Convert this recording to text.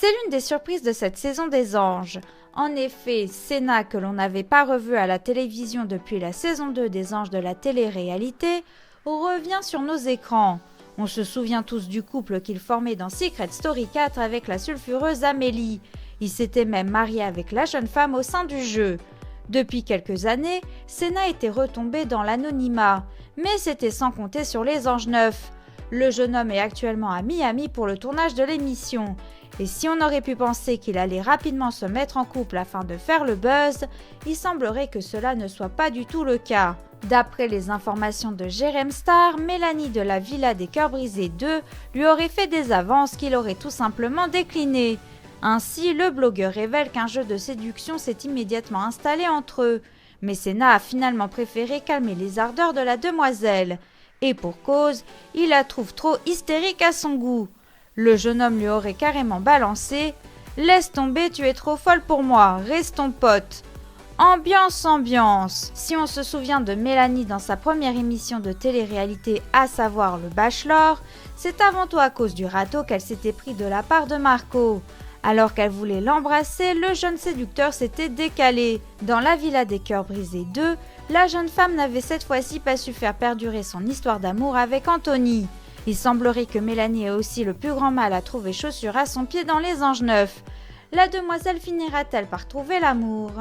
C'est l'une des surprises de cette saison des Anges. En effet, Senna, que l'on n'avait pas revu à la télévision depuis la saison 2 des Anges de la télé-réalité, revient sur nos écrans. On se souvient tous du couple qu'il formait dans Secret Story 4 avec la sulfureuse Amélie. Il s'était même marié avec la jeune femme au sein du jeu. Depuis quelques années, Senna était retombé dans l'anonymat, mais c'était sans compter sur les Anges 9. Le jeune homme est actuellement à Miami pour le tournage de l'émission. Et si on aurait pu penser qu'il allait rapidement se mettre en couple afin de faire le buzz, il semblerait que cela ne soit pas du tout le cas. D'après les informations de Jérém Star, Mélanie de la Villa des Cœurs Brisés 2 lui aurait fait des avances qu'il aurait tout simplement déclinées. Ainsi, le blogueur révèle qu'un jeu de séduction s'est immédiatement installé entre eux. Mais Senna a finalement préféré calmer les ardeurs de la demoiselle. Et pour cause, il la trouve trop hystérique à son goût. Le jeune homme lui aurait carrément balancé « Laisse tomber, tu es trop folle pour moi, restons potes ». Ambiance. Si on se souvient de Mélanie dans sa première émission de télé-réalité, à savoir Le Bachelor, c'est avant tout à cause du râteau qu'elle s'était pris de la part de Marco. Alors qu'elle voulait l'embrasser, le jeune séducteur s'était décalé. Dans la Villa des Cœurs Brisés 2, la jeune femme n'avait cette fois-ci pas su faire perdurer son histoire d'amour avec Anthony. Il semblerait que Mélanie ait aussi le plus grand mal à trouver chaussure à son pied dans les Anges 9. La demoiselle finira-t-elle par trouver l'amour ?